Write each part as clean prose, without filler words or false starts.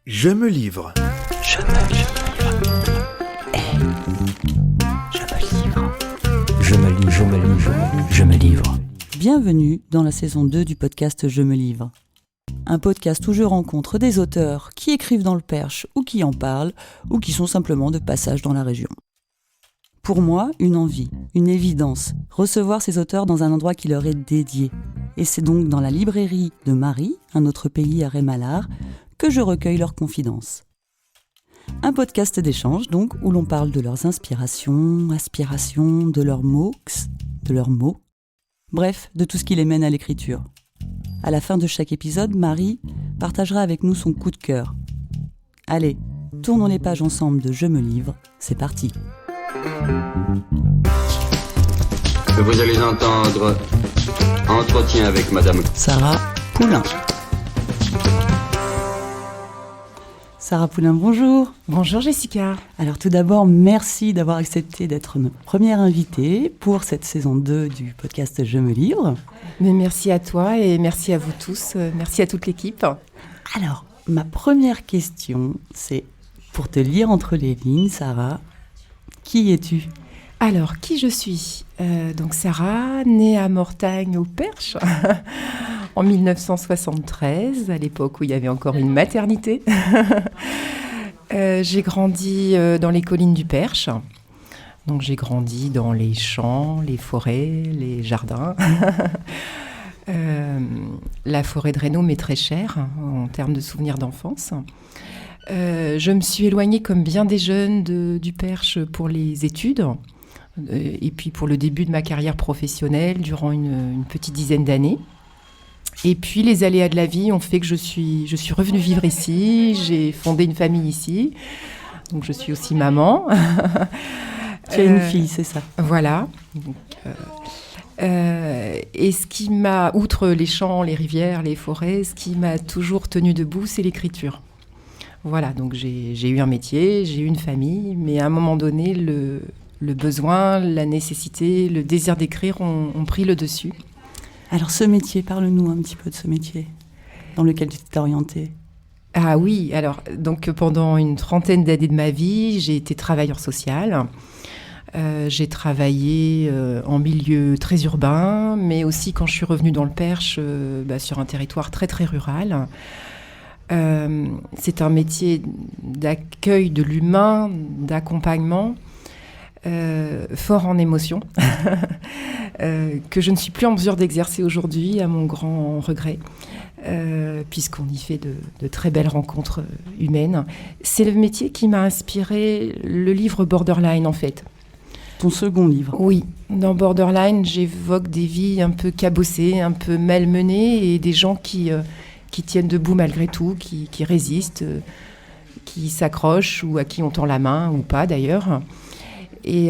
Je me livre. Je me livre. Je me livre. Je me livre, je me livre, je me livre. Bienvenue dans la saison 2 du podcast Je me livre. Un podcast où je rencontre des auteurs qui écrivent dans le Perche ou qui en parlent ou qui sont simplement de passage dans la région. Pour moi, une envie, une évidence, recevoir ces auteurs dans un endroit qui leur est dédié. Et c'est donc dans la librairie de Marie, un autre pays à Rémalard, que je recueille leurs confidences. Un podcast d'échange donc, où l'on parle de leurs inspirations, aspirations, de leurs mots, bref, de tout ce qui les mène à l'écriture. À la fin de chaque épisode, Marie partagera avec nous son coup de cœur. Allez, tournons les pages ensemble de Je me livre, c'est parti. Vous allez entendre Entretien avec Madame Sarah Poulain. Sarah Poulain, bonjour. Bonjour Jessica. Alors tout d'abord, merci d'avoir accepté d'être notre première invitée pour cette saison 2 du podcast Je me livre. Mais merci à toi et merci à vous tous, merci à toute l'équipe. Alors, ma première question, c'est pour te lire entre les lignes, Sarah, qui es-tu ? Alors, qui je suis ? Donc Sarah, née à Mortagne au Perche en 1973, à l'époque où il y avait encore une maternité. J'ai grandi dans les collines du Perche. Donc j'ai grandi dans les champs, les forêts, les jardins. La forêt de Reynaud m'est très chère en termes de souvenirs d'enfance. Je me suis éloignée, comme bien des jeunes du Perche, pour les études et puis pour le début de ma carrière professionnelle durant une petite dizaine d'années. Et puis les aléas de la vie ont fait que je suis revenue vivre ici, j'ai fondé une famille ici, donc je suis aussi maman. Tu as une fille, c'est ça ? Voilà. Donc, et ce qui m'a, outre les champs, les rivières, les forêts, ce qui m'a toujours tenue debout, c'est l'écriture. Voilà, donc j'ai eu un métier, j'ai eu une famille, mais à un moment donné, le besoin, la nécessité, le désir d'écrire ont pris le dessus. Alors ce métier, parle-nous un petit peu de ce métier dans lequel tu t'es orientée. Ah oui, alors donc pendant une trentaine d'années de ma vie, j'ai été travailleur social. J'ai travaillé en milieu très urbain, mais aussi quand je suis revenue dans le Perche, sur un territoire très très rural. C'est un métier d'accueil de l'humain, d'accompagnement, fort en émotion, que je ne suis plus en mesure d'exercer aujourd'hui, à mon grand regret, puisqu'on y fait de très belles rencontres humaines. C'est le métier qui m'a inspiré le livre Borderline, en fait. Ton second livre. Oui, dans Borderline, j'évoque des vies un peu cabossées, un peu malmenées, et des gens qui tiennent debout malgré tout, qui résistent, qui s'accrochent, ou à qui on tend la main, ou pas d'ailleurs. Et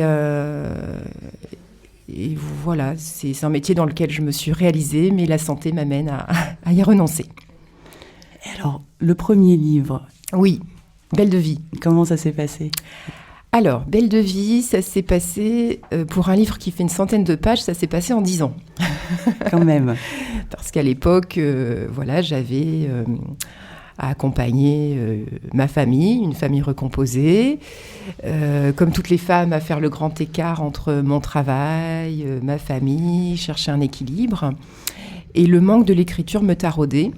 voilà, c'est un métier dans lequel je me suis réalisée, mais la santé m'amène à y renoncer. Et alors, le premier livre. Oui, Belle de vie. Comment ça s'est passé ? Alors, Belle de vie, ça s'est passé, pour un livre qui fait une centaine de pages, ça s'est passé en 10 ans. Quand même. Parce qu'à l'époque, j'avais à accompagner ma famille, une famille recomposée, comme toutes les femmes, à faire le grand écart entre mon travail, ma famille, chercher un équilibre. Et le manque de l'écriture me taraudait.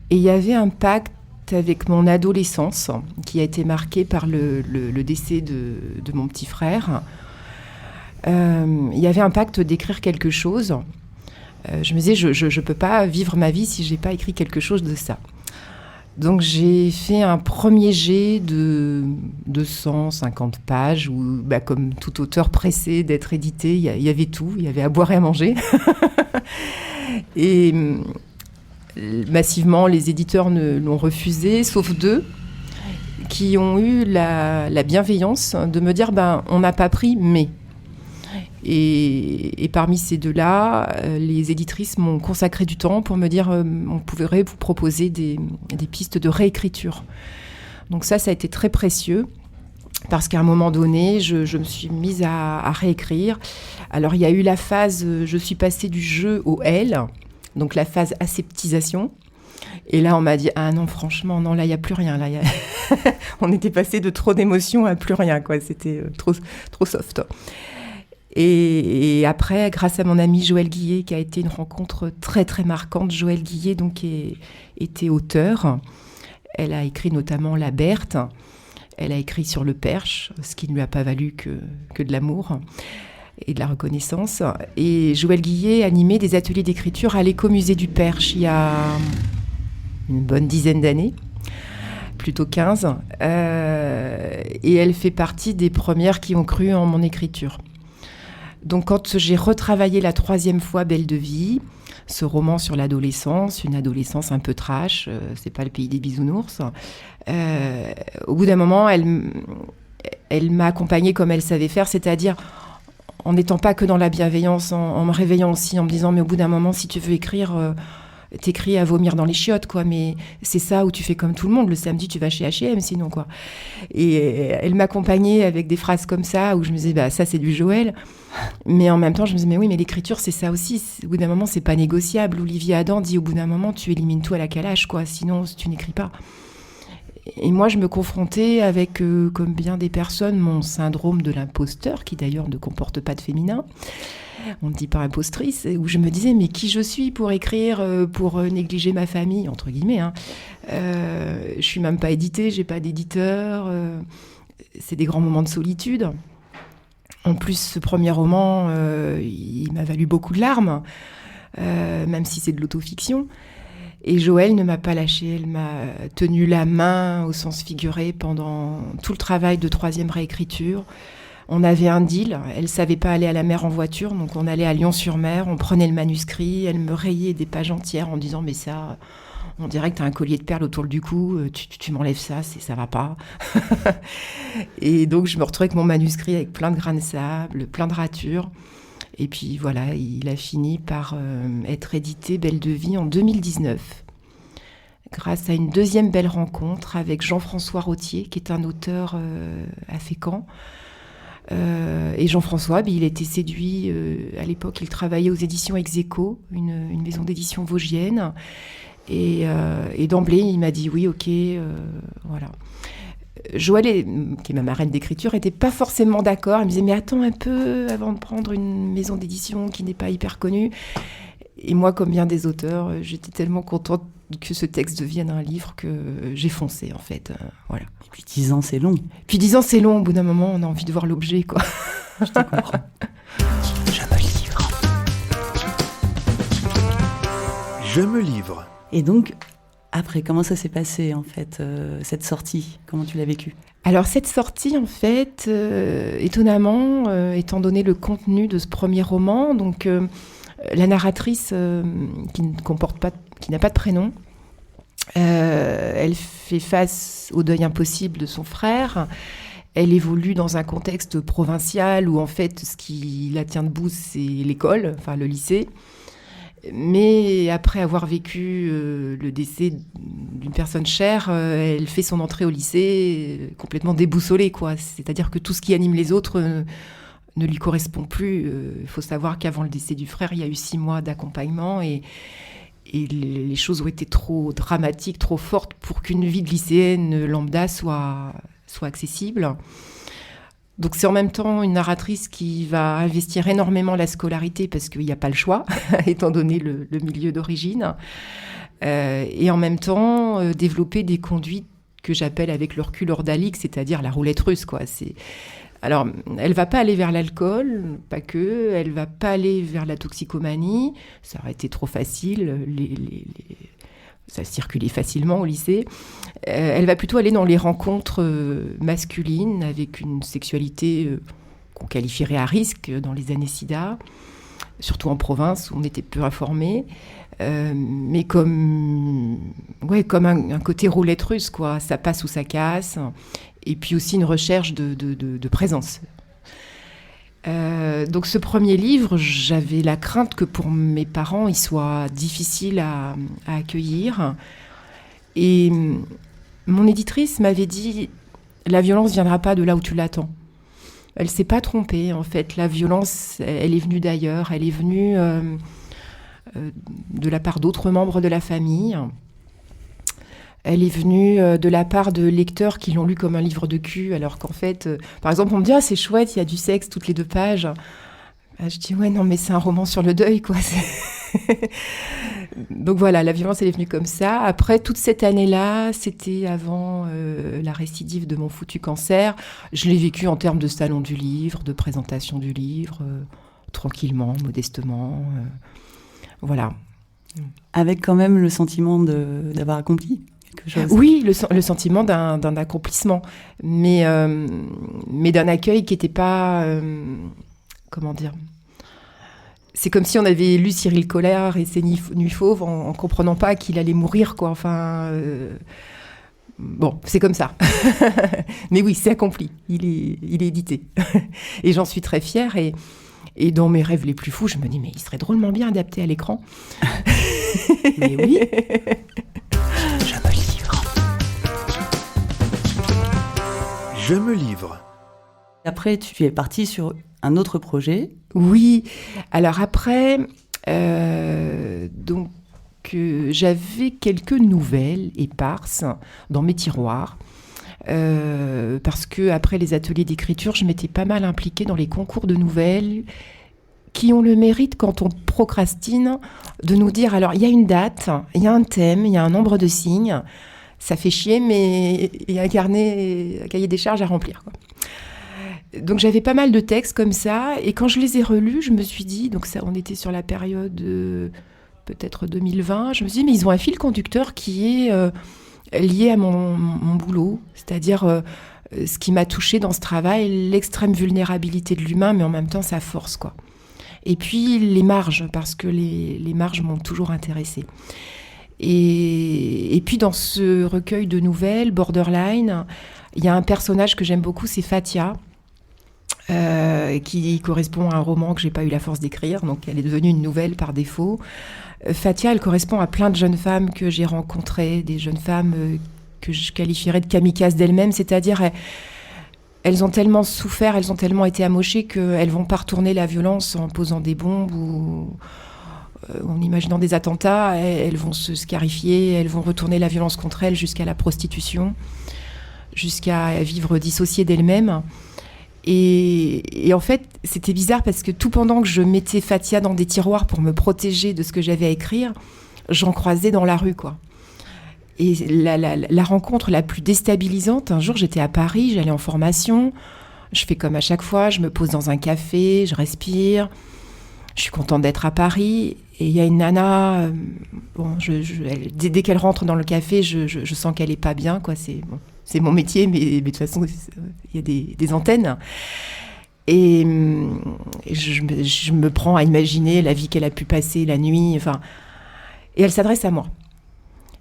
Et il y avait un pacte avec mon adolescence, qui a été marqué par le décès de mon petit frère. Il y avait un pacte d'écrire quelque chose. Je me disais, je peux pas vivre ma vie si j'ai pas écrit quelque chose de ça. Donc j'ai fait un premier jet de 250 pages où, comme tout auteur pressé d'être édité, il y avait tout, il y avait à boire et à manger. Et massivement, les éditeurs l'ont refusé, sauf 2 qui ont eu la bienveillance de me dire on n'a pas pris, mais. Et parmi ces 2-là, les éditrices m'ont consacré du temps pour me dire on pourrait vous proposer des pistes de réécriture. Donc ça a été très précieux parce qu'à un moment donné, je me suis mise à réécrire. Alors il y a eu la phase, je suis passée du je au elle, donc la phase aseptisation. Et là, on m'a dit, ah non, franchement, non, là, il n'y a plus rien. Là, on était passé de trop d'émotions à plus rien, quoi. C'était trop soft. Et après, grâce à mon ami Joël Guillet, qui a été une rencontre très, très marquante, Joël Guillet, donc, était auteure. Elle a écrit notamment La Berthe. Elle a écrit sur le Perche, ce qui ne lui a pas valu que de l'amour et de la reconnaissance. Et Joël Guillet animait des ateliers d'écriture à l'écomusée du Perche il y a une bonne dizaine d'années, plutôt 15. Et elle fait partie des premières qui ont cru en mon écriture. Donc quand j'ai retravaillé la 3e fois Belle de vie, ce roman sur l'adolescence, une adolescence un peu trash, c'est pas le pays des bisounours, au bout d'un moment, elle m'a accompagnée comme elle savait faire, c'est-à-dire en n'étant pas que dans la bienveillance, en me réveillant aussi, en me disant, mais au bout d'un moment, si tu veux écrire, t'écris à vomir dans les chiottes, quoi, mais c'est ça où tu fais comme tout le monde, le samedi, tu vas chez H&M, sinon, quoi. Et elle m'accompagnait avec des phrases comme ça, où je me disais, bah, ça, c'est du Joël. Mais en même temps, je me disais, mais oui, mais l'écriture, c'est ça aussi. Au bout d'un moment, c'est pas négociable. Olivier Adam dit, au bout d'un moment, tu élimines tout à la calage, quoi, sinon, tu n'écris pas. Et moi, je me confrontais avec, comme bien des personnes, mon syndrome de l'imposteur, qui d'ailleurs ne comporte pas de féminin. On ne dit pas impostrice, où je me disais, mais qui je suis pour écrire, pour négliger ma famille, entre guillemets. Hein. Je suis même pas éditée, j'ai pas d'éditeur. C'est des grands moments de solitude. En plus, ce premier roman, il m'a valu beaucoup de larmes, même si c'est de l'autofiction. Et Joël ne m'a pas lâchée, elle m'a tenu la main au sens figuré pendant tout le travail de 3e réécriture. On avait un deal, elle ne savait pas aller à la mer en voiture, donc on allait à Lyon-sur-Mer, on prenait le manuscrit, elle me rayait des pages entières en disant « mais ça, on dirait que tu as un collier de perles autour du cou, tu m'enlèves ça, ça va pas ». Et donc je me retrouvais avec mon manuscrit avec plein de grains de sable, plein de ratures. Et puis voilà, il a fini par être édité Belle de vie en 2019, grâce à une 2e belle rencontre avec Jean-François Rottier, qui est un auteur à Fécamp. Et Jean-François, il a été séduit, à l'époque il travaillait aux éditions Ex-Aequo, une maison d'édition vosgienne, et d'emblée il m'a dit oui, ok, voilà. Joël, qui est ma marraine d'écriture, n'était pas forcément d'accord. Il me disait, mais attends un peu avant de prendre une maison d'édition qui n'est pas hyper connue. Et moi, comme bien des auteurs, j'étais tellement contente que ce texte devienne un livre que j'ai foncé, en fait. Voilà. Et puis 10 ans, c'est long. Puis 10 ans, c'est long. Au bout d'un moment, on a envie de voir l'objet, quoi. Je te comprends. Je me livre. Je me livre. Et donc, après, comment ça s'est passé, en fait, cette sortie? Comment tu l'as vécue? Alors, cette sortie, en fait, étonnamment, étant donné le contenu de ce premier roman, donc la narratrice qui n'a pas de prénom, elle fait face au deuil impossible de son frère. Elle évolue dans un contexte provincial où, en fait, ce qui la tient debout, c'est l'école, enfin le lycée. Mais après avoir vécu le décès d'une personne chère, elle fait son entrée au lycée complètement déboussolée, quoi. C'est-à-dire que tout ce qui anime les autres ne lui correspond plus. Il faut savoir qu'avant le décès du frère, il y a eu 6 mois d'accompagnement et les choses ont été trop dramatiques, trop fortes pour qu'une vie de lycéenne lambda soit accessible. Donc c'est en même temps une narratrice qui va investir énormément la scolarité parce qu'il n'y a pas le choix, étant donné le milieu d'origine, et en même temps développer des conduites que j'appelle avec le recul ordalique, c'est-à-dire la roulette russe, quoi. Alors, elle ne va pas aller vers l'alcool, pas que, elle ne va pas aller vers la toxicomanie, ça aurait été trop facile, ça circulait facilement au lycée. Elle va plutôt aller dans les rencontres masculines avec une sexualité qu'on qualifierait à risque dans les années SIDA, surtout en province où on était peu informés, mais comme un côté roulette russe, quoi. Ça passe ou ça casse, et puis aussi une recherche de présence. Donc ce premier livre, j'avais la crainte que pour mes parents, il soit difficile à accueillir. Et mon éditrice m'avait dit, la violence ne viendra pas de là où tu l'attends. Elle ne s'est pas trompée, en fait. La violence, elle est venue d'ailleurs. Elle est venue de la part d'autres membres de la famille. elle est venue de la part de lecteurs qui l'ont lu comme un livre de cul, alors qu'en fait, par exemple, on me dit « Ah, c'est chouette, il y a du sexe toutes les 2 pages ». Je dis « Ouais, non, mais c'est un roman sur le deuil, quoi ». Donc voilà, la violence, elle est venue comme ça. Après, toute cette année-là, c'était avant la récidive de mon foutu cancer. Je l'ai vécu en termes de salon du livre, de présentation du livre, tranquillement, modestement. Voilà. Avec quand même le sentiment d'avoir accompli quelque chose. Oui, le sentiment d'un accomplissement, mais d'un accueil qui n'était pas... comment dire ? C'est comme si on avait lu Cyril Collard et ses Nuits fauves en comprenant pas qu'il allait mourir, quoi. Enfin, bon, c'est comme ça. Mais oui, c'est accompli. Il est édité. Et j'en suis très fière. Et dans mes rêves les plus fous, je me dis, mais il serait drôlement bien adapté à l'écran. Mais oui. Je me livre. Je me livre. Après, tu es partie sur un autre projet. Oui. Alors après, j'avais quelques nouvelles éparses dans mes tiroirs. Parce que après les ateliers d'écriture, je m'étais pas mal impliquée dans les concours de nouvelles qui ont le mérite, quand on procrastine, de nous dire, alors il y a une date, il y a un thème, il y a un nombre de signes, ça fait chier, mais il y a un cahier des charges à remplir, quoi. Donc j'avais pas mal de textes comme ça, et quand je les ai relus, je me suis dit, donc ça, on était sur la période peut-être 2020, je me suis dit, mais ils ont un fil conducteur qui est lié à mon boulot, c'est-à-dire ce qui m'a touchée dans ce travail, l'extrême vulnérabilité de l'humain, mais en même temps sa force, quoi. Et puis les marges, parce que les marges m'ont toujours intéressée. Et puis dans ce recueil de nouvelles, Borderline, il y a un personnage que j'aime beaucoup, c'est Fatia, qui correspond à un roman que j'ai pas eu la force d'écrire, donc elle est devenue une nouvelle par défaut. Fatia, elle correspond à plein de jeunes femmes que j'ai rencontrées, des jeunes femmes que je qualifierais de kamikazes d'elles-mêmes, c'est-à-dire elles ont tellement souffert, elles ont tellement été amochées qu'elles vont pas retourner la violence en posant des bombes ou en imaginant des attentats. Elles vont se scarifier, elles vont retourner la violence contre elles jusqu'à la prostitution, jusqu'à vivre dissociées d'elles-mêmes. Et en fait, c'était bizarre parce que tout pendant que je mettais Fatia dans des tiroirs pour me protéger de ce que j'avais à écrire, j'en croisais dans la rue, quoi. Et la rencontre la plus déstabilisante, un jour, j'étais à Paris, j'allais en formation, je fais comme à chaque fois, je me pose dans un café, je respire, je suis contente d'être à Paris, et il y a une nana, dès qu'elle rentre dans le café, je sens qu'elle est pas bien, quoi. C'est mon métier, mais de toute façon, il y a des antennes. Et je me prends à imaginer la vie qu'elle a pu passer la nuit. Enfin, et elle s'adresse à moi.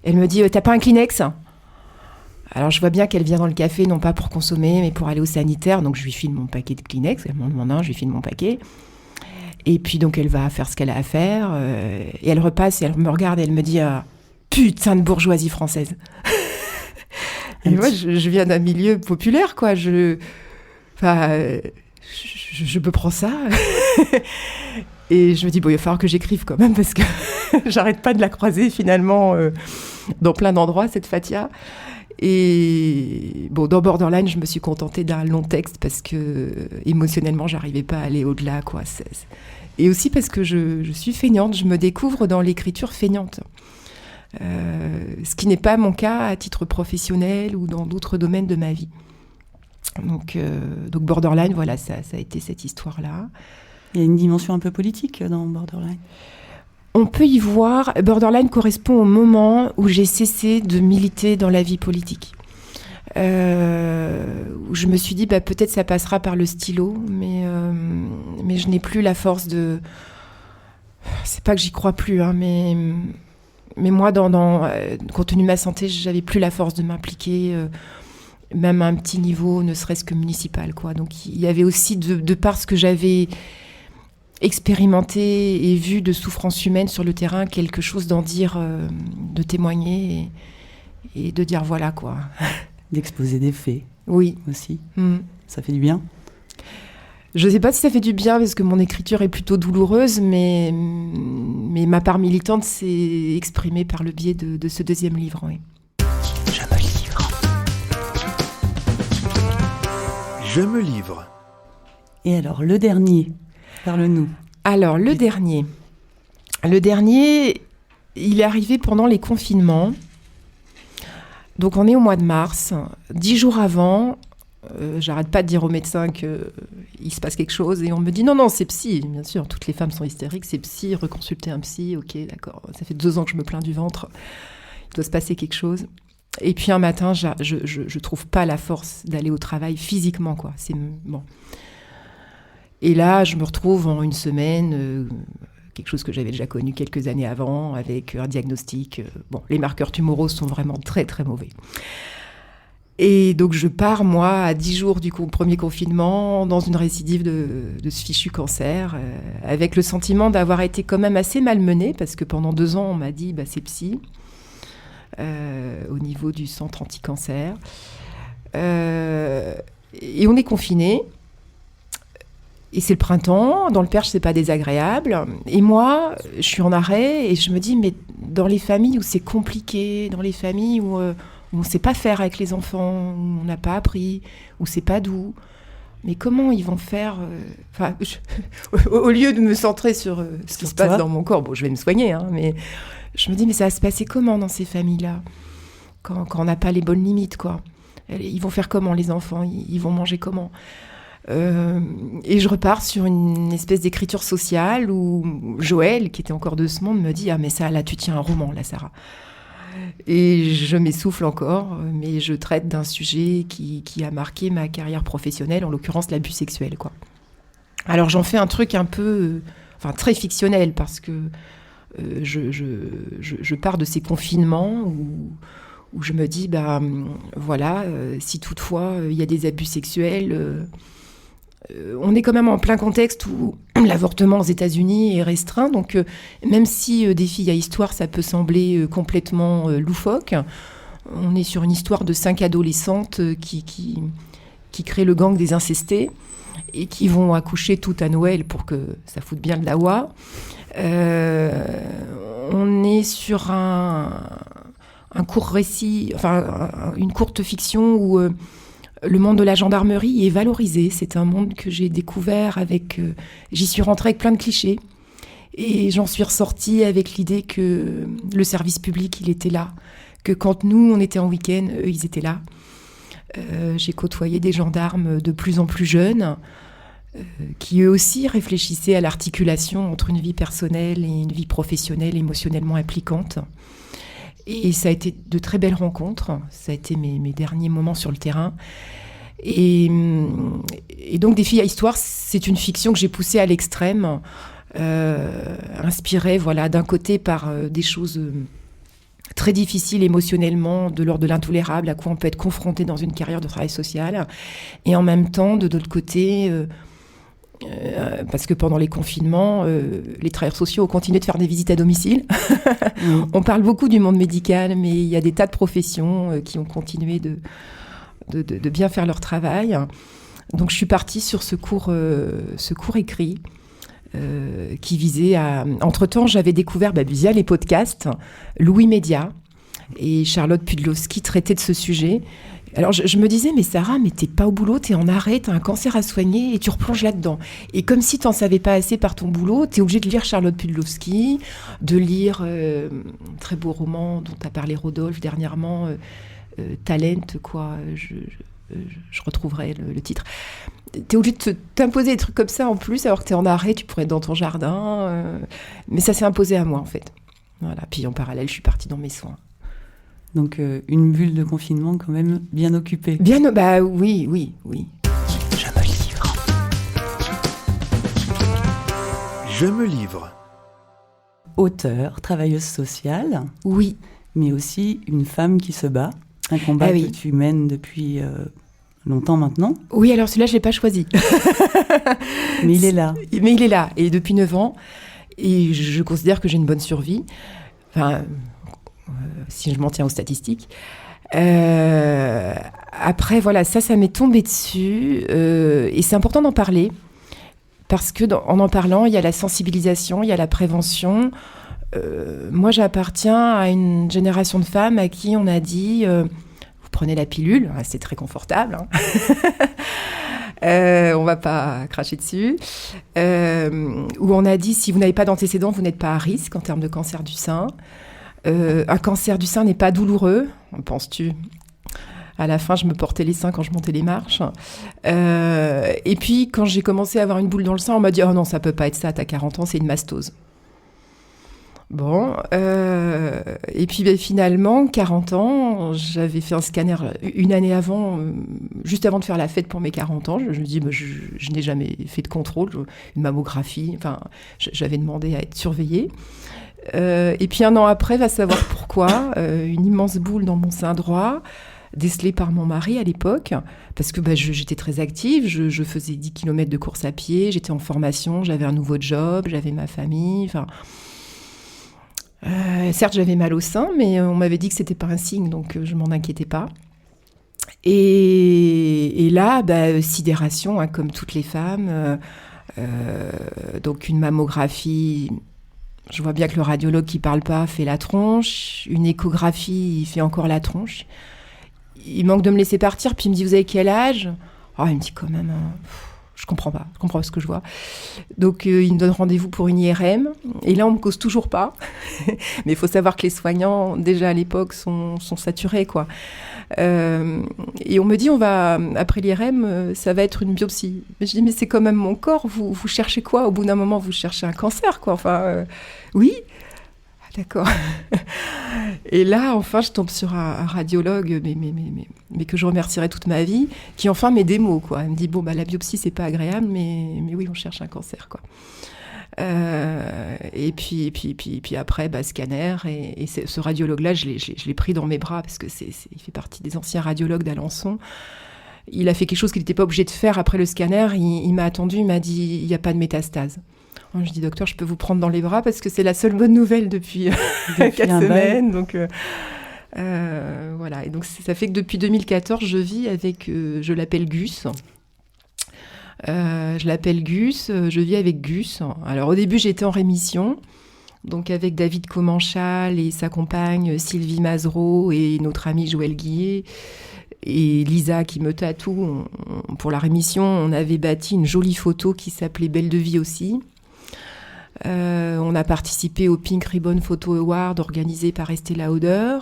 Elle me dit « T'as pas un Kleenex ?» Alors, je vois bien qu'elle vient dans le café, non pas pour consommer, mais pour aller au sanitaire. Donc, je lui file mon paquet de Kleenex. Elle m'en demande un, je lui file mon paquet. Et puis, donc, elle va faire ce qu'elle a à faire. Et elle repasse, et elle me regarde, et elle me dit « Putain de bourgeoisie française !» Et moi, je viens d'un milieu populaire, quoi. Je me prends ça. Et je me dis, bon, il va falloir que j'écrive quand même, parce que j'arrête pas de la croiser, finalement, dans plein d'endroits, cette Fatia. Et bon, dans Borderline, je me suis contentée d'un long texte, parce que émotionnellement, j'arrivais pas à aller au-delà, quoi. Et aussi parce que je suis feignante, je me découvre dans l'écriture feignante. Ce qui n'est pas mon cas à titre professionnel ou dans d'autres domaines de ma vie. Donc Borderline, voilà, ça a été cette histoire-là. Il y a une dimension un peu politique dans Borderline. On peut y voir, Borderline correspond au moment où j'ai cessé de militer dans la vie politique. Où je me suis dit, peut-être ça passera par le stylo, mais je n'ai plus la force de... C'est pas que j'y crois plus, hein, mais moi, compte tenu de ma santé, j'avais plus la force de m'impliquer, même à un petit niveau, ne serait-ce que municipal, quoi. Donc, il y avait aussi, de par ce que j'avais expérimenté et vu de souffrance humaine sur le terrain, quelque chose d'en dire, de témoigner et de dire voilà, quoi. D'exposer des faits. Oui. Aussi. Ça fait du bien. Je ne sais pas si ça fait du bien, parce que mon écriture est plutôt douloureuse, mais ma part militante s'est exprimée par le biais de ce deuxième livre, oui. Je me livre. Et alors, le dernier, parle-nous. Alors, le dernier, il est arrivé pendant les confinements. Donc, on est au mois de mars. 10 jours avant, j'arrête pas de dire au médecin qu'il se passe quelque chose. Et on me dit, non, c'est psy. Bien sûr, toutes les femmes sont hystériques. C'est psy, reconsulter un psy. Ok, d'accord. Ça fait 2 ans que je me plains du ventre. Il doit se passer quelque chose. Et puis, un matin, je trouve pas la force d'aller au travail physiquement, quoi. C'est bon. Et là, je me retrouve en une semaine, quelque chose que j'avais déjà connu quelques années avant, avec un diagnostic. Les marqueurs tumoraux sont vraiment très, très mauvais. Et donc, je pars, moi, à 10 jours du premier confinement, dans une récidive de ce fichu cancer, avec le sentiment d'avoir été quand même assez malmenée, parce que pendant 2 ans, on m'a dit, c'est psy, au niveau du centre anti-cancer. Et on est confinés. Et c'est le printemps, dans le Perche, c'est pas désagréable. Et moi, je suis en arrêt et je me dis, mais dans les familles où c'est compliqué, dans les familles où on sait pas faire avec les enfants, où on n'a pas appris, où c'est pas doux, mais comment ils vont faire au lieu de me centrer sur ce qui se passe dans mon corps, je vais me soigner, mais je me dis, mais ça va se passer comment dans ces familles-là, quand on n'a pas les bonnes limites, quoi. Ils vont faire comment, les enfants ? Ils vont manger comment ? Et je repars sur une espèce d'écriture sociale où Joël, qui était encore de ce monde, me dit « Ah mais ça, là, tu tiens un roman, là, Sarah ». Et je m'essouffle encore, mais je traite d'un sujet qui a marqué ma carrière professionnelle, en l'occurrence l'abus sexuel, quoi. Alors j'en fais un truc un peu, très fictionnel, parce que je pars de ces confinements où je me dis, si toutefois il y a des abus sexuels... on est quand même en plein contexte où l'avortement aux États-Unis est restreint, donc même si des filles à histoire, ça peut sembler complètement loufoque, on est sur une histoire de 5 adolescentes qui créent le gang des incestés et qui vont accoucher toutes à Noël pour que ça foute bien de la oie. On est sur un court récit, une courte fiction où... le monde de la gendarmerie est valorisé. C'est un monde que j'ai découvert j'y suis rentrée avec plein de clichés. Et j'en suis ressortie avec l'idée que le service public, il était là. Que quand nous, on était en week-end, eux, ils étaient là. J'ai côtoyé des gendarmes de plus en plus jeunes qui, eux aussi, réfléchissaient à l'articulation entre une vie personnelle et une vie professionnelle émotionnellement impliquante. Et ça a été de très belles rencontres. Ça a été mes derniers moments sur le terrain. Et donc, Des filles à histoire, c'est une fiction que j'ai poussée à l'extrême, inspirée, d'un côté par des choses très difficiles émotionnellement, de l'ordre de l'intolérable, à quoi on peut être confronté dans une carrière de travail social. Et en même temps, de l'autre côté... parce que pendant les confinements, les travailleurs sociaux ont continué de faire des visites à domicile. On parle beaucoup du monde médical, mais il y a des tas de professions qui ont continué de bien faire leur travail. Donc je suis partie sur ce court écrit qui visait à... Entre-temps, j'avais découvert via les podcasts Louis Média et Charlotte Pudlowski traitaient de ce sujet. Alors je me disais, mais Sarah, mais t'es pas au boulot, t'es en arrêt, t'as un cancer à soigner et tu replonges là-dedans. Et comme si t'en savais pas assez par ton boulot, t'es obligée de lire Charlotte Pudlowski, de lire un très beau roman dont a parlé Rodolphe dernièrement, Talent, quoi, je retrouverai le titre. T'es obligée de t'imposer des trucs comme ça en plus, alors que t'es en arrêt, tu pourrais être dans ton jardin. Mais ça s'est imposé à moi, en fait. Voilà. Puis en parallèle, je suis partie dans mes soins. Donc une bulle de confinement quand même bien occupée. Oui. Je me livre. Je me livre. Auteure, travailleuse sociale. Oui. Mais aussi une femme qui se bat. Un combat que tu mènes depuis longtemps maintenant. Oui, alors celui-là, je ne l'ai pas choisi. Mais il est là. Mais il est là. Et depuis 9 ans. Et je considère que j'ai une bonne survie. Si je m'en tiens aux statistiques. Après, ça m'est tombé dessus. Et c'est important d'en parler. Parce en parlant, il y a la sensibilisation, il y a la prévention. Moi, j'appartiens à une génération de femmes à qui on a dit vous prenez la pilule, c'est très confortable. On va pas cracher dessus. Où on a dit, si vous n'avez pas d'antécédents, vous n'êtes pas à risque en termes de cancer du sein. Un cancer du sein n'est pas douloureux, penses-tu ? À la fin, je me portais les seins quand je montais les marches. Et puis, quand j'ai commencé à avoir une boule dans le sein, on m'a dit « Oh non, ça peut pas être ça, t'as 40 ans, c'est une mastose. » Bon, et puis finalement, 40 ans, j'avais fait un scanner une année avant, juste avant de faire la fête pour mes 40 ans. Je me dis, je n'ai jamais fait de contrôle, une mammographie, enfin, j'avais demandé à être surveillée. Et puis un an après, va savoir pourquoi, une immense boule dans mon sein droit, décelée par mon mari à l'époque, parce que j'étais très active, je faisais 10 km de course à pied, j'étais en formation, j'avais un nouveau job, j'avais ma famille, enfin... certes, j'avais mal au sein, mais on m'avait dit que c'était pas un signe, donc je m'en inquiétais pas. Et là, sidération, hein, comme toutes les femmes. Donc une mammographie, je vois bien que le radiologue qui parle pas fait la tronche. Une échographie, il fait encore la tronche. Il manque de me laisser partir, puis il me dit « Vous avez quel âge ?» Oh, il me dit quand même... Je comprends pas ce que je vois. Donc, il me donne rendez-vous pour une IRM. Et là, on me cause toujours pas. Mais il faut savoir que les soignants, déjà à l'époque, sont saturés, quoi. Et on me dit, après l'IRM, ça va être une biopsie. Mais je dis, mais c'est quand même mon corps. Vous cherchez quoi ? Au bout d'un moment, vous cherchez un cancer, quoi. Enfin, oui. D'accord. Et là, enfin, je tombe sur un radiologue, mais que je remercierai toute ma vie, qui enfin met des mots, quoi. Elle me dit, la biopsie, c'est pas agréable, mais oui, on cherche un cancer, quoi. Et puis après, scanner, et ce radiologue-là, je l'ai pris dans mes bras, parce que il fait partie des anciens radiologues d'Alençon. Il a fait quelque chose qu'il n'était pas obligé de faire après le scanner. Il m'a attendu, il m'a dit, il n'y a pas de métastase. Je dis, docteur, je peux vous prendre dans les bras parce que c'est la seule bonne nouvelle depuis 4 semaines. Donc, voilà. Et donc, ça fait que depuis 2014, je vis avec, je l'appelle Gus. Je vis avec Gus. Alors, au début, j'étais en rémission. Donc, avec David Comenchal et sa compagne Sylvie Mazereau et notre ami Joël Guillet et Lisa qui me tatoue. Pour la rémission, on avait bâti une jolie photo qui s'appelait Belle de vie aussi. On a participé au Pink Ribbon Photo Award organisé par Estée Lauder.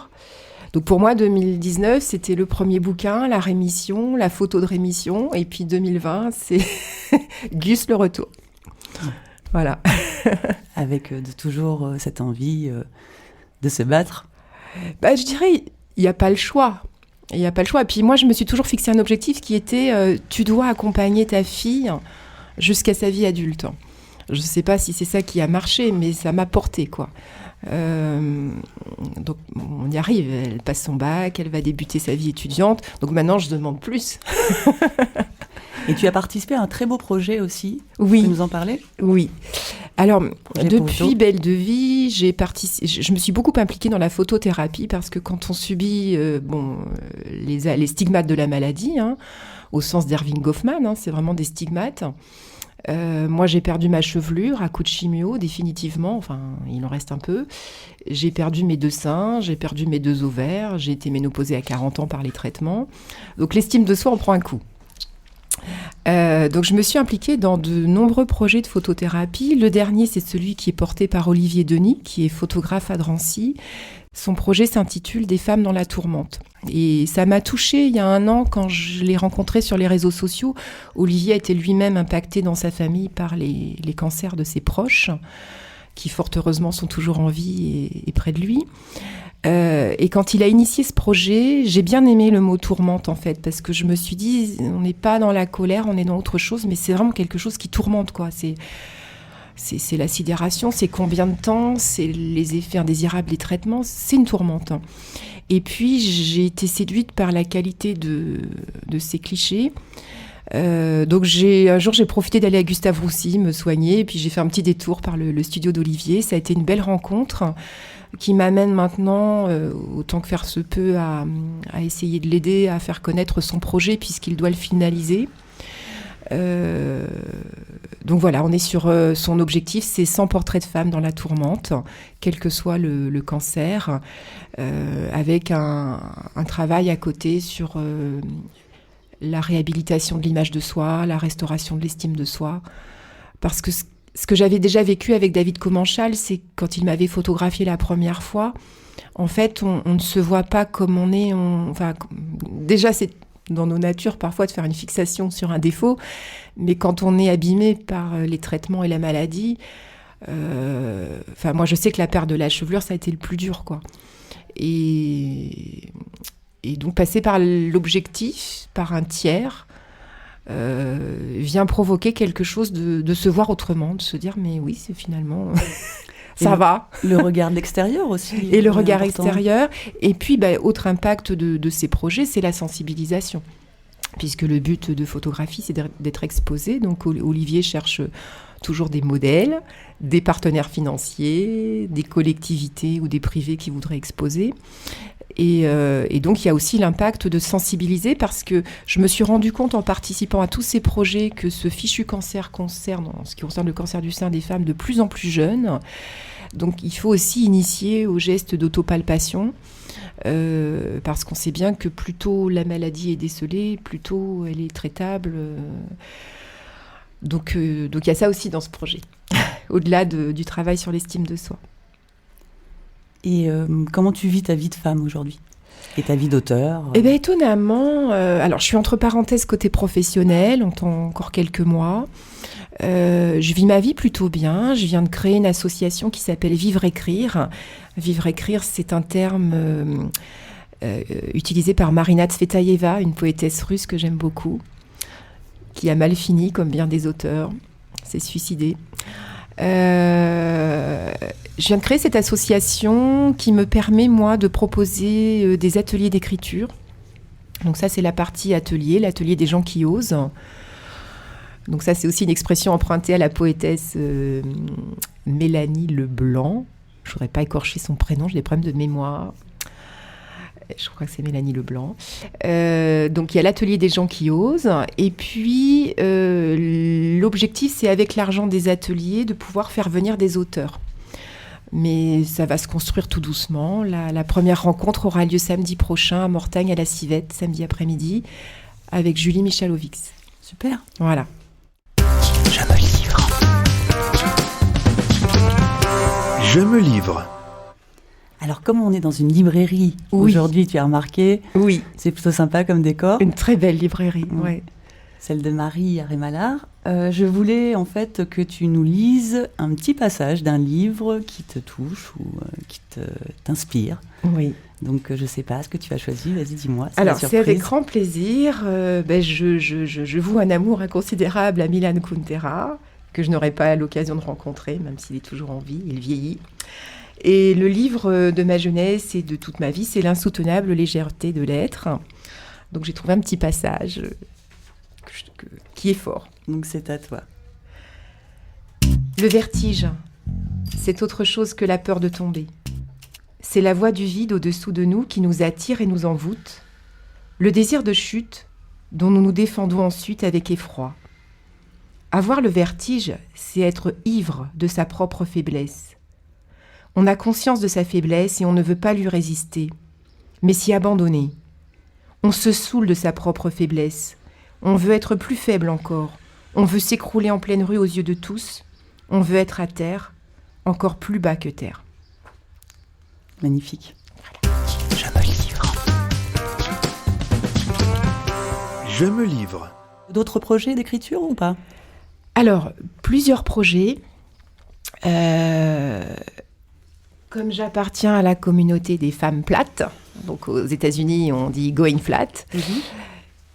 Donc pour moi, 2019, c'était le premier bouquin, la rémission, la photo de rémission. Et puis 2020, c'est Gus le retour. Voilà. Avec toujours cette envie de se battre. Je dirais, il n'y a pas le choix. Il n'y a pas le choix. Et puis moi, je me suis toujours fixé un objectif qui était tu dois accompagner ta fille jusqu'à sa vie adulte. Je ne sais pas si c'est ça qui a marché, mais ça m'a porté, quoi. Donc, on y arrive. Elle passe son bac, elle va débuter sa vie étudiante. Donc maintenant, je demande plus. Et tu as participé à un très beau projet aussi. Oui. Tu peux nous en parler ? Oui. Alors, depuis Belle de vie, je me suis beaucoup impliquée dans la photothérapie parce que quand on subit les stigmates de la maladie, hein, au sens d'Erving Goffman, hein, c'est vraiment des stigmates. Moi, j'ai perdu ma chevelure à coup de chimio, définitivement. Enfin, il en reste un peu. J'ai perdu mes 2 seins, j'ai perdu mes 2 ovaires. J'ai été ménopausée à 40 ans par les traitements. Donc, l'estime de soi en prend un coup. Donc, je me suis impliquée dans de nombreux projets de photothérapie. Le dernier, c'est celui qui est porté par Olivier Denis, qui est photographe à Drancy. Son projet s'intitule « Des femmes dans la tourmente ». Et ça m'a touchée il y a 1 an quand je l'ai rencontré sur les réseaux sociaux. Olivier a été lui-même impacté dans sa famille par les cancers de ses proches, qui fort heureusement sont toujours en vie et près de lui. Et quand il a initié ce projet, j'ai bien aimé le mot « tourmente » en fait, parce que je me suis dit, on n'est pas dans la colère, on est dans autre chose, mais c'est vraiment quelque chose qui tourmente, quoi. C'est la sidération, c'est combien de temps, c'est les effets indésirables des traitements, c'est une tourmente. Et puis, j'ai été séduite par la qualité de ces clichés. Donc, un jour, j'ai profité d'aller à Gustave Roussy me soigner, et puis j'ai fait un petit détour par le studio d'Olivier. Ça a été une belle rencontre qui m'amène maintenant, autant que faire se peut, à essayer de l'aider à faire connaître son projet, puisqu'il doit le finaliser. Donc voilà, on est sur son objectif, c'est 100 portraits de femmes dans la tourmente, quel que soit le cancer, avec un travail à côté sur la réhabilitation de l'image de soi, la restauration de l'estime de soi. Parce que ce que j'avais déjà vécu avec David Comenchal, c'est quand il m'avait photographié la première fois, en fait, on ne se voit pas comme on est. Déjà, c'est dans nos natures parfois de faire une fixation sur un défaut, mais quand on est abîmé par les traitements et la maladie, moi je sais que la perte de la chevelure, ça a été le plus dur, quoi. Et donc passer par l'objectif, par un tiers, vient provoquer quelque chose de se voir autrement, de se dire mais oui, c'est finalement ça va. Le regard de l'extérieur aussi. Et le regard extérieur. Et puis, autre impact de ces projets, c'est la sensibilisation. Puisque le but de photographie, c'est d'être exposé. Donc, Olivier cherche toujours des modèles, des partenaires financiers, des collectivités ou des privés qui voudraient exposer. Et donc, il y a aussi l'impact de sensibiliser parce que je me suis rendu compte en participant à tous ces projets que ce fichu cancer concerne, en ce qui concerne le cancer du sein des femmes, de plus en plus jeunes. Donc, il faut aussi initier au geste d'autopalpation parce qu'on sait bien que plus tôt la maladie est décelée, plus tôt elle est traitable. Donc, il y a ça aussi dans ce projet, au-delà du travail sur l'estime de soi. Et comment tu vis ta vie de femme aujourd'hui ? Et ta vie d'auteur ? Eh bien, étonnamment, alors je suis entre parenthèses côté professionnel, encore quelques mois. Je vis ma vie plutôt bien. Je viens de créer une association qui s'appelle Vivre-Écrire. Vivre-Écrire, c'est un terme utilisé par Marina Tsvetaeva, une poétesse russe que j'aime beaucoup, qui a mal fini, comme bien des auteurs, s'est suicidée. Je viens de créer cette association qui me permet, moi, de proposer des ateliers d'écriture. Donc ça, c'est la partie atelier, l'atelier des gens qui osent. Donc ça, c'est aussi une expression empruntée à la poétesse Mélanie Leblanc. Je ne voudrais pas écorcher son prénom, j'ai des problèmes de mémoire. Je crois que c'est Mélanie Leblanc. Donc, il y a l'atelier des gens qui osent. Et puis, l'objectif, c'est avec l'argent des ateliers de pouvoir faire venir des auteurs. Mais ça va se construire tout doucement. La première rencontre aura lieu samedi prochain à Mortagne, à la Civette, samedi après-midi, avec Julie Michalovics. Super. Voilà. Je me livre. Je me livre. Alors, comme on est dans une librairie aujourd'hui, tu as remarqué, oui, c'est plutôt sympa comme décor. Une très belle librairie, ouais. Celle de Marie Arémalard. Je voulais en fait que tu nous lises un petit passage d'un livre qui te touche ou qui t'inspire. Oui. Donc, je ne sais pas ce que tu as choisi. Vas-y, dis-moi. Alors, c'est avec grand plaisir. Je voue un amour inconsidérable à Milan Kundera, que je n'aurais pas l'occasion de rencontrer, même s'il est toujours en vie, il vieillit. Et le livre de ma jeunesse et de toute ma vie, c'est L'insoutenable légèreté de l'être. Donc j'ai trouvé un petit passage qui est fort. Donc c'est à toi. Le vertige, c'est autre chose que la peur de tomber. C'est la voix du vide au-dessous de nous qui nous attire et nous envoûte. Le désir de chute dont nous nous défendons ensuite avec effroi. Avoir le vertige, c'est être ivre de sa propre faiblesse. On a conscience de sa faiblesse et on ne veut pas lui résister, mais s'y abandonner. On se saoule de sa propre faiblesse. On veut être plus faible encore. On veut s'écrouler en pleine rue aux yeux de tous. On veut être à terre, encore plus bas que terre. Magnifique. Je me livre. Je me livre. D'autres projets d'écriture ou pas ? Alors, plusieurs projets. Comme j'appartiens à la communauté des femmes plates, donc aux États-Unis on dit going flat,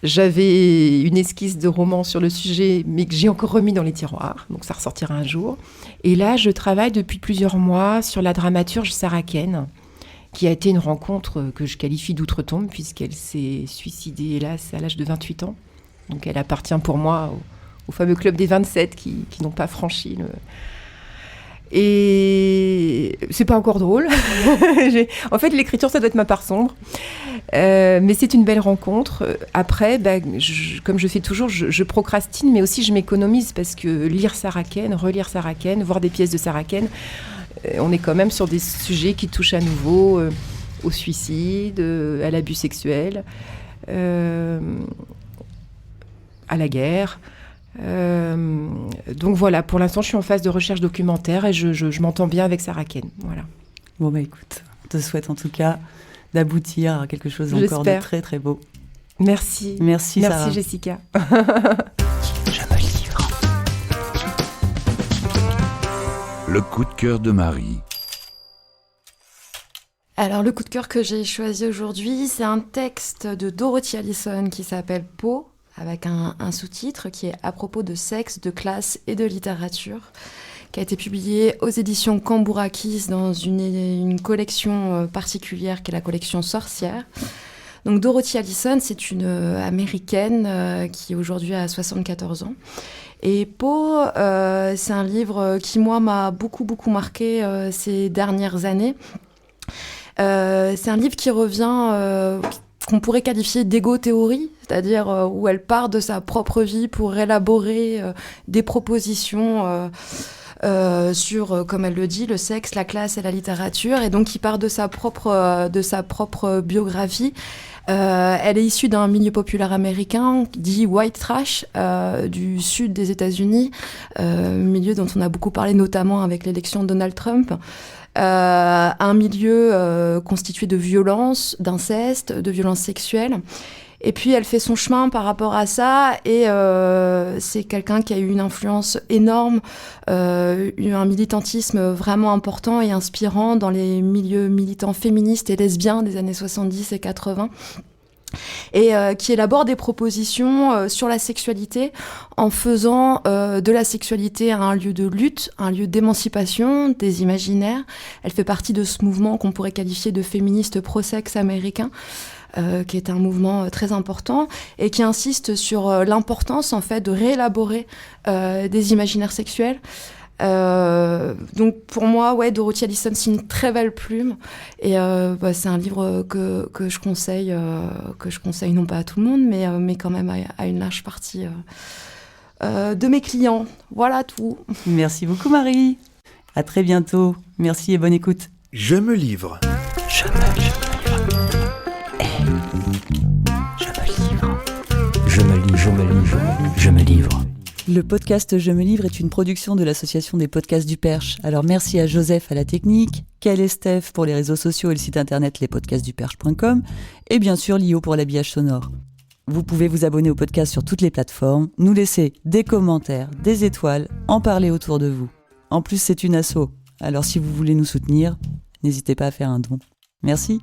j'avais une esquisse de roman sur le sujet, mais que j'ai encore remis dans les tiroirs, donc ça ressortira un jour. Et là, je travaille depuis plusieurs mois sur la dramaturge Sarah Ken, qui a été une rencontre que je qualifie d'outre-tombe, puisqu'elle s'est suicidée, hélas, à l'âge de 28 ans. Donc elle appartient pour moi au fameux club des 27 qui n'ont pas franchi le... Et c'est pas encore drôle. En fait, l'écriture, ça doit être ma part sombre. Mais c'est une belle rencontre. Après, comme je fais toujours, je procrastine, mais aussi je m'économise parce que lire Sarah Ken, relire Sarah Ken, voir des pièces de Sarah Ken, on est quand même sur des sujets qui touchent à nouveau au suicide, à l'abus sexuel. à la guerre. Donc voilà, pour l'instant, je suis en phase de recherche documentaire et je m'entends bien avec Sarah Ken. Voilà. Bon, écoute, on te souhaite en tout cas d'aboutir à quelque chose encore de très très beau. Merci. Merci Sarah. Merci Jessica. Je me livre. Le coup de cœur de Marie. Alors, le coup de cœur que j'ai choisi aujourd'hui, c'est un texte de Dorothy Allison qui s'appelle Pau, avec un sous-titre qui est à propos de sexe, de classe et de littérature, qui a été publié aux éditions Cambourakis dans une collection particulière qui est la collection Sorcière. Donc Dorothy Allison, c'est une américaine qui aujourd'hui a 74 ans. Et Pau, c'est un livre qui, moi, m'a beaucoup marqué ces dernières années. C'est un livre qui revient, qu'on pourrait qualifier d'égo-théorie, c'est-à-dire où elle part de sa propre vie pour élaborer des propositions sur, comme elle le dit, le sexe, la classe et la littérature, et donc qui part de sa propre biographie. Elle est issue d'un milieu populaire américain dit white trash du sud des États-Unis, milieu dont on a beaucoup parlé notamment avec l'élection de Donald Trump. Un milieu constitué de violence, d'inceste, de violences sexuelles. Et puis elle fait son chemin par rapport à ça, et c'est quelqu'un qui a eu une influence énorme, eu un militantisme vraiment important et inspirant dans les milieux militants féministes et lesbiens des années 70 et 80. Et qui élabore des propositions sur la sexualité en faisant de la sexualité un lieu de lutte, un lieu d'émancipation des imaginaires. Elle fait partie de ce mouvement qu'on pourrait qualifier de féministe pro-sexe américain, qui est un mouvement très important et qui insiste sur l'importance en fait de réélaborer des imaginaires sexuels. Donc pour moi, Dorothy Allison, c'est une très belle plume, et c'est un livre que je conseille non pas à tout le monde, mais quand même à une large partie de mes clients. Voilà tout. Merci beaucoup Marie. À très bientôt. Merci et bonne écoute. Je me livre. Je me livre. Je me livre. Le podcast Je me livre est une production de l'association des podcasts du Perche. Alors merci à Joseph à la technique, Kel et Steph pour les réseaux sociaux et le site internet lespodcastsduperche.com, et bien sûr Lio pour l'habillage sonore. Vous pouvez vous abonner au podcast sur toutes les plateformes, nous laisser des commentaires, des étoiles, en parler autour de vous. En plus c'est une asso, alors si vous voulez nous soutenir, n'hésitez pas à faire un don. Merci.